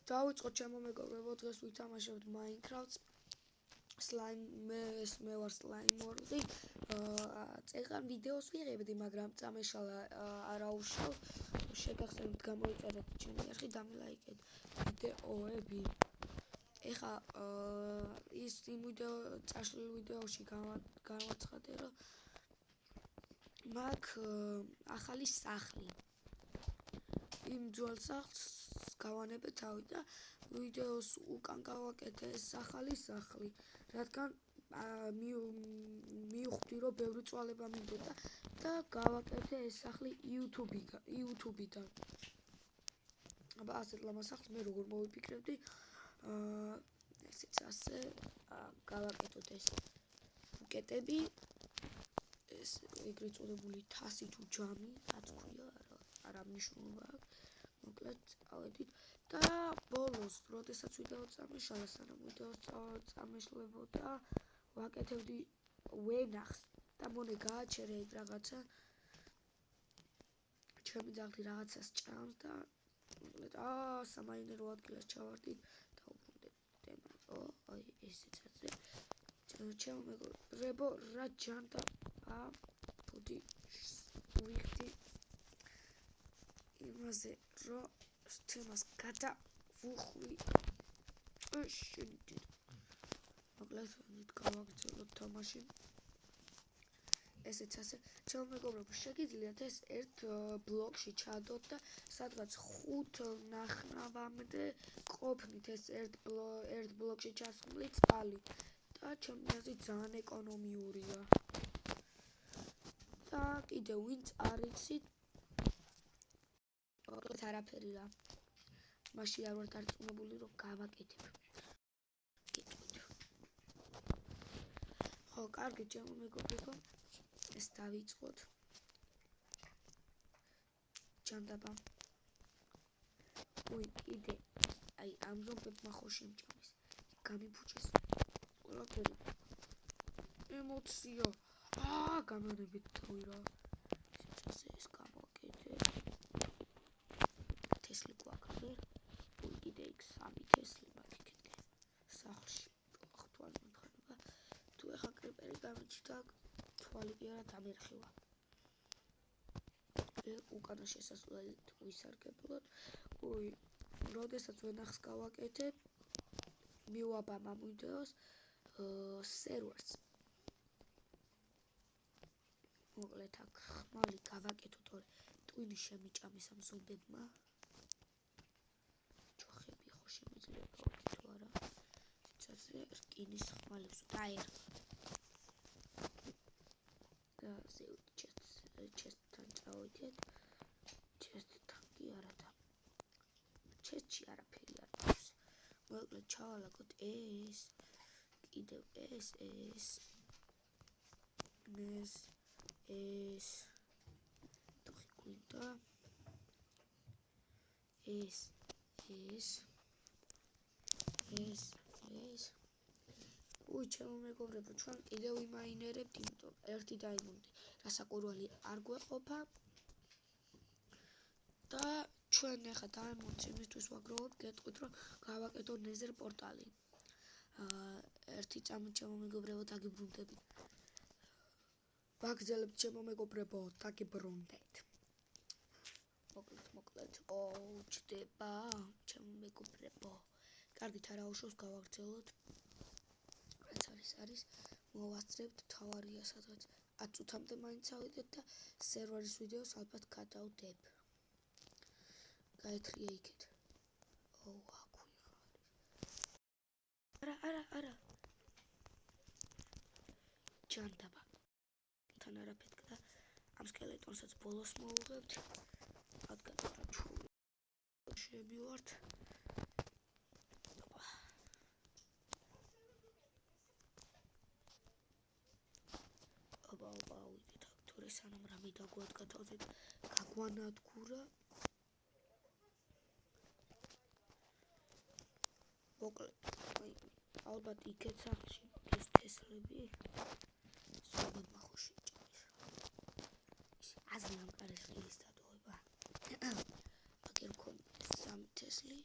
დავიწყოთ ჩემო მეგობრებო, დღეს ვითამაშებთ Minecraft-ს. მე ვარ Slime-World-ი. წეგან ვიდეოს ვიღებდი, მაგრამ წამეშალა არ აუშავ. შეგახსენებთ გამოიწერეთ ჩემი არხი, დამილაიკეთ ვიდეოები. ეხლა ის იმ წაშლილ ვიდეოში განვაცხადე, რომ მაქვს ახალი სახლი. იმ ძველ სახლს გავანებე თავი და ვიდეოს უკან გავაკეთე ეს ახალი სახლი, რადგან მივხვდი რომ ბევრი წვალება მინდოდა და გავაკეთე ეს სახლი YouTube-დან. აბა ასეთ ლამაზ სახლს მე როგორ მოვიფიქრებდი, ესეც ასე გავაკეთოთ ეს ბუკეტები, ეს ეგრეთ წოდებული თასი თუ ჯამი, რაც ქვია, არა მნიშვნელობა აქვს. მოკლედ წავედით და ბოლოს, როდესაც ვიდეო წამეშალა, სანამ ვიდეოს წამეშლებოდა, ვაკეთებდი ვენახს და მონე გააჩერე ეგ რაღაცა. ჩემი ძაღლი რაღაცას ჭამს და მოკლედ სამაინერო ადგილას ჩავარდით და უბრუნდეთ. აი ესეც ასე. ჩემო მეგობრებო, რა ჯანდა ბოდი ვიხდი იმაზე, რომ თემას გადავუხვი. მოკლედ გავაგრძელოთ თამაში. ესეც ასე. ჩემო მეგობრებო, შეგიძლიათ ეს ერთ ბლოკში ჩადოთ და სადღაც 5 ნახნავამდე ყოფნით ეს ერთ ბლოკში ჩასხმული წყალი და ჩემი აზრით ძალიან ეკონომიურია. და კიდევ ვინც არ იცით, მოკლედ არაფერი რა. მაშინ არ ვარ დარწმუნებული რომ გავაკეთებ. ხო, კარგი ჩემო მეგობრებო, ეს დავიწყოთ. ჯანდაბა. კიდე აი ამ ზომბებმა ხო შემჭამეს. გამიფუჭეს ყველაფერი. ემოცია. გამანებით თავი რა. ეს გავაკეთე. თესლი გვაქვს. კიდე იქ 3 თესლი მაქვს იქეთკენ. სახლში. ახთვალი მითხარება. თუ ეხა კრიპერი გამიჩნდა, თვალი კი არა დამერხივა. უკანა შესასვლელით ვისარგებლოთ. როდესაც ვენახს გავაკეთე, მივაბამ ამ ვიდეოს სერვერს. მოკლედ აქ ხმალი გავაკეთოთ, რომ ტვინი შემიჭამეს ამ ზომბებმა. ჯოხები ხო შემიძლია გავაკეთო თუ არა. ცაცე რკინის ხმალებს დაერხვა. და ჩესტთან წავიდეთ. ჩესტთან კი არა და ჩესტში არაფერი არ აქვს. მოკლედ ჩავალაგოთ ეს, კიდევ ეს თუხი გვინდა, ეს ჩემო მეგობრებო, ჩვენ კიდევ ვიმაინერებთ, იმიტომ ერთი დაიმონდი, რასაკვირველი არ გვეყოფა და ჩვენ ახლა დაიმონდს იმისთვის ვაგროვებთ, გეტყვით რომ გავაკეთოთ ნეზერ პორტალი. ერთი წამით ჩემო მეგობრებო, დაგიბრუნდებით. ვაგრძელებთ ჩემო მეგობრებო, დაგიბრუნდეთ. მოკლედ ჩდება ჩემო მეგობრებო. კარგით არ აუშავს, გავაგრძელოთ. რაც არის, მოვასწრებთ, თავარია სადღაც 10 წუთამდე მაინც ავიდეთ და სერვერის ვიდეოს ალბათ გადავდებ. გაეთრია იქეთ. არა. ჯანდაბა. თან არაფეთქდა. ამ სკელეტონსაც ბოლოს მოვუღებთ. რადგან ჩული შევივართ. ვიდეთ აქ თორე სანამ რამე დაგვადგა თავზე გაგვანადგურა. მოკლედ, ალბათ იქეთ სახლში ეს თესლები ზომბებმა ხო შეჭამეს. აზრი ამყარეს ხილის დატოვება. აგერ მქონდა 3 თესლი,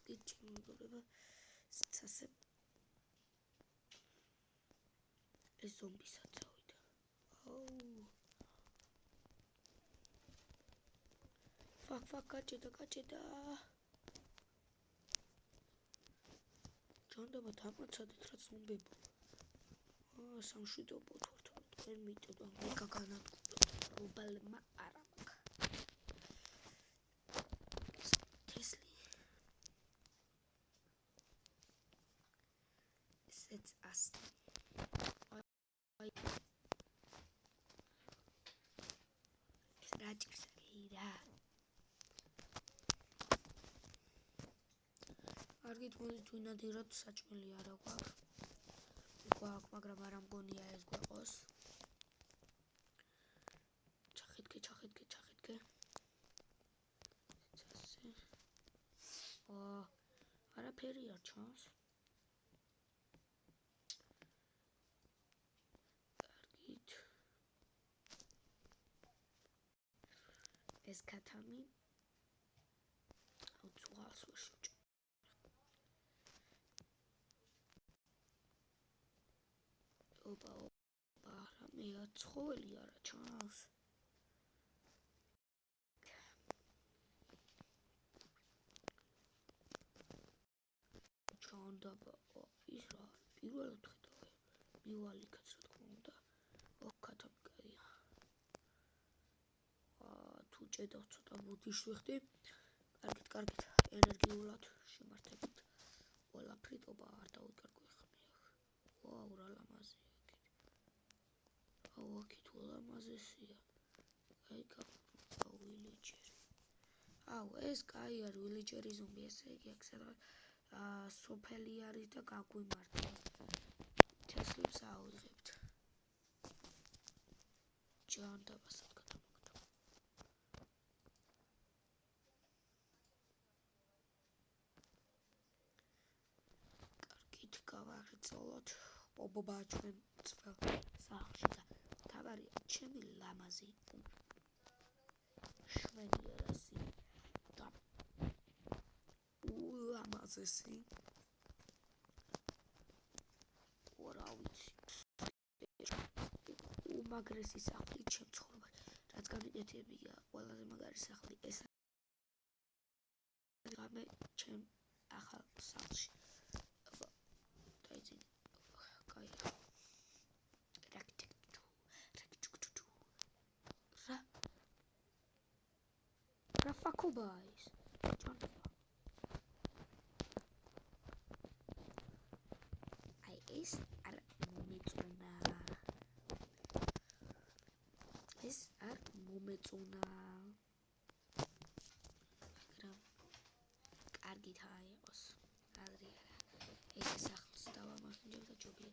კარგი, ჩემი მეგობრებო, სიცასე ეს ზომბისაც ავიდა. Fuck, გაჭედა. ჯანდაბა დამაცადეთ რა ზომბებო. სამშვიდობო თორთო თქვენ მიტყვა მე გაგანადგურეთ რუბალმა არა მაქვს. თესლი. ესეც ასტი. ეს რაჭის რა. კარგით მოდით ვინადიროთ საჭმელი არა გვაქვს. მაგრამ არ ამგონია ეს გვეყოს. ჩახეთქე. ასე. არაფერი არ ჩანს. კარგით. ეს ქათამი უცვალს ვშუჭ. ოპა, რამეა ცხოველი არა ჩანს. ჩანდაბა ის რა პირველად ხედავ მივალიქაც რა თქმა უნდა. ქათამი კაია. თუ ჭედავ ცოტა ბუდიშ ვიხდი. კარგით, ენერგიულად შემართებით. ყველაფრით ოპა არ დავიკარგო ხმიახ. ვაუ, რა ლამაზია. აქეთ ველამაზესია. აი გავრდა ვილიჯერი. ეს კაი არის ვილიჯერი ზომბი, ესე იგი აქ სადღაც სოფელი არის და გაგვიმართა. თესლებს ავიღებთ. ჯანდაბასად გადავაგდო. კარგით გავაღწოლოთ. ობობა ჩვენ წველ სახლში და თავარია ჩემი ლამაზი შვენიერესი და ულამაზესი რა ვიცი უმაგრესი სახლი ჩემ ცხოვრებაში რაც გამიკეთებია ყველაზე მაგარი სახლი ეს გამე ჩემ ახალ სახლში დაიძინე კაი Rafakobais. ეს არ მომეწონა. მაგრამ კარგით აიყოს. ადრე არა. ეს სახლს დავამახინჯებ და ჯობია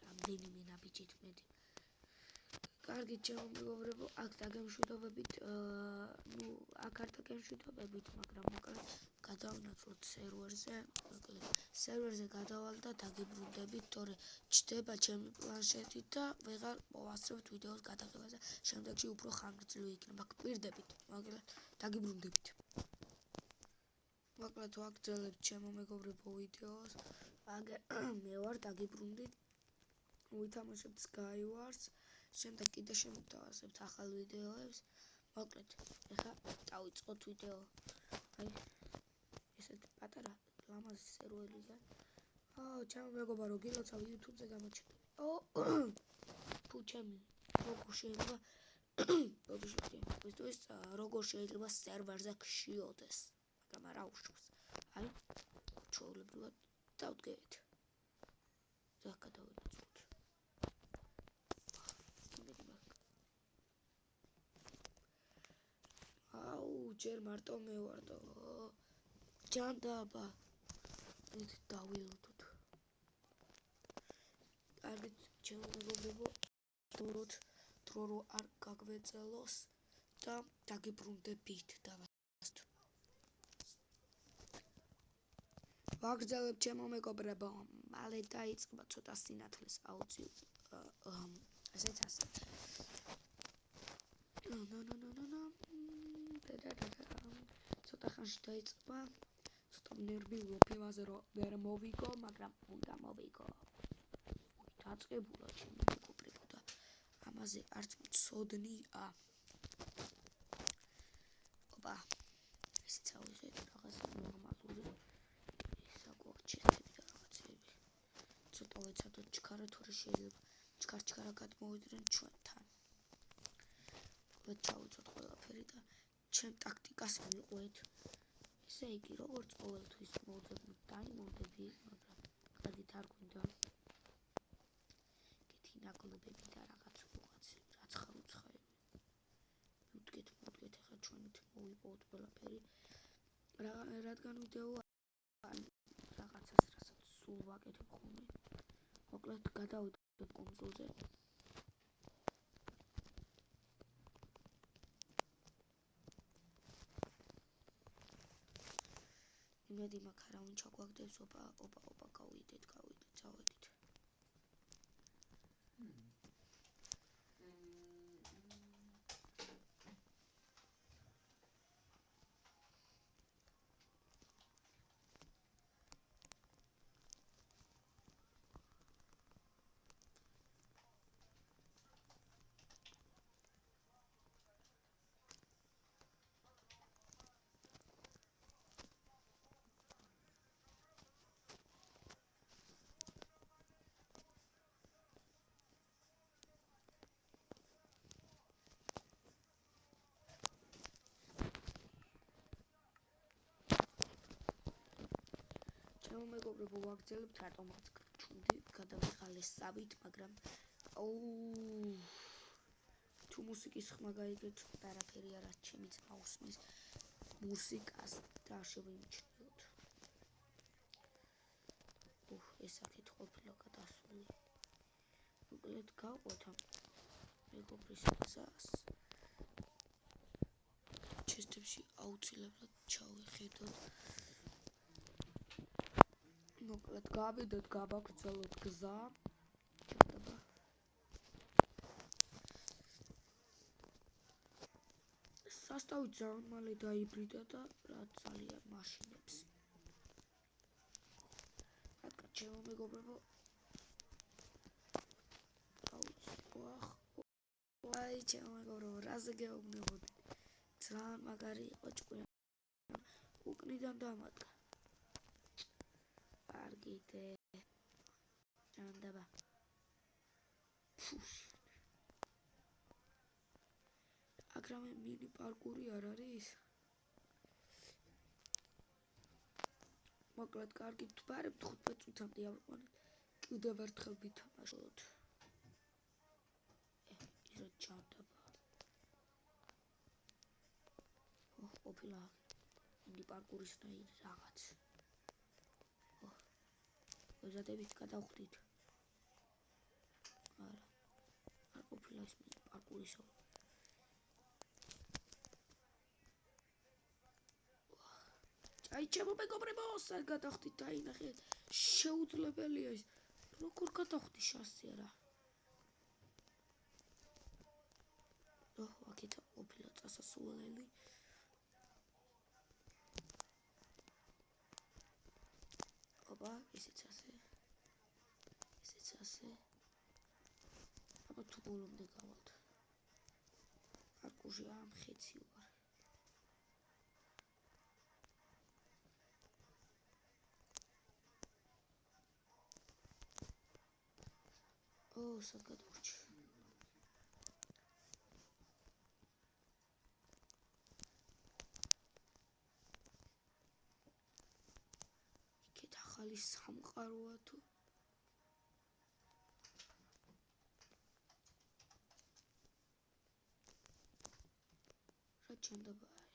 რამდენიმე ნაბიჯით მეტი. კარგით ჩემო მეგობრებო, აქ დაგემშვიდობებით, აქ არ დაგემშვიდობებით, მაგრამ მოკლედ გადავნაცვლოთ სერვერზე გადავალ და დაგიბრუნდებით, თორე ჩდება ჩემი პლანშეტით და ვეღარ მოვასწრებთ ვიდეოს გადაღებას და შემდეგში უფრო ხანგრძლივი იქნება. გპირდებით, მოკლედ დაგიბრუნდებით. მოკლედ ვაგრძელებთ ჩემო მეგობრებო ვიდეოს. მე ვარ დაგიბრუნდით. ვითამაშებთ Skywars. შემდეგ კიდე შემოვთავაზებთ ახალ ვიდეოებს. მოკლედ, ეხლა დავიწყოთ ვიდეო. აი, ესეთ პატარა ლამაზი სერვერია. ჩემო მეგობარო, გილოცავ YouTube-ზე გამოჩნდა. თუ ჩემი როგორ შეიძლება სერვერზე ქშიოდეს, მაგრამ არა უშავს. აი, ჩვეულებრივად დავდგებით. და გადავინაცვლოთ. ჯერ მარტო მე ვარ და ჯანდაბა ეს დავილოდოთ. კარგით ჩემო მეგობრებო, დრო რო არ გაგვეწელოს და დაგიბრუნდებით დავასწროთ. ვაგრძელებთ ჩემო მეგობრებო, მალე დაიწყება ცოტა სინათლის აუცი ესეც ასე. ცოტა ხანში დაიწყება, ცოტა ნერვიულობ იმაზე რომ ვერ მოვიგო, მაგრამ უნდა მოვიგო. დაწყებულა ჩემი მეგობრებო და ამაზე არც მწოდნია. ოპა, ეს ცალზე რაღაცა ნორმალური საკურჩეთები და რაღაცები. ცოტა ვეცადოთ ჩქარა თორე შეიძლება ჩქარ-ჩქარა გადმოვიდნენ ჩვენთან. ჩავიცოთ ყველაფერი და ჩემ ტაქტიკას მიყვეთ. ესე იგი, როგორც ყოველთვის მოვძებნოთ დაიმონდები, მაგრამ გადით არ გვინდა. კეთი ნაგლობები და რაღაცები, რაც ხარუცხაები. მოვდგეთ, ახლა ჩვენით მოვიპოვოთ ყველაფერი. რადგან ვიდეო რაღაცას, რასაც სულ ვაკეთებ ხოლმე. მოკლედ გადავიდეთ კონსოლზე. იმედი მაქვს არავინ ჩაგვაგდებს. ოპა, გავიდეთ, წავედით. ჩემო მეგობრებო, ვაგრძელებთ რატომაც გრჩუნდი გადავიღალესავით, მაგრამ თუ მუსიკის ხმა გაიგეთ, არაფერი არა, ჩემიც აუსმის მუსიკას და შევიმჩნიოთ. ეს აქეთ ყოფილა გადასული. მოკლედ გავყოთ ამ მეგობრის გზას. ჩესტებში აუცილებლად ჩავეხედოთ. მოკლედ გავიდეთ, გავაგრძელოთ გზა. ჩატება. სასტავი ძალიან მალე დაიბრიდა და რა ძალიან მაშინებს. რადგან ჩემო მეგობრებო აი ჩემო მეგობრებო, რაზე გეუბნებოდი? ძალიან მაგარი იყო ჭკვიანი. უკნიდან დამადგა. არგიდე. ჭანდაბა. აგრამე მინი პარკური არ არის? მოკლედ კარგი ვთბარებ 15 წუთამდე ავიყვანეთ. კიდევ ერთხელ ვითამაშოთ. ირა ჭანდაბა. ყოფილა მინი პარკურისნაირი რაღაც. ვეზადებით გადავხდით. არა. არ ყოფილა ის მინი პარკურისო. აი ჩემო მეგობრებო, სად გადავხდით დაინახე. შეუძლებელია ის. როგორ გადავხდი შასი არა. აქეთ ყოფილა წასასვლელი. ოპა, ესეც ასე. აბა თუ ბოლომდე გავალთ. არკუჟი ამხეცი ვარ. სად გადავრჩი. იქეთ ახალი სამყაროა თუ რა ჭანდაბაა.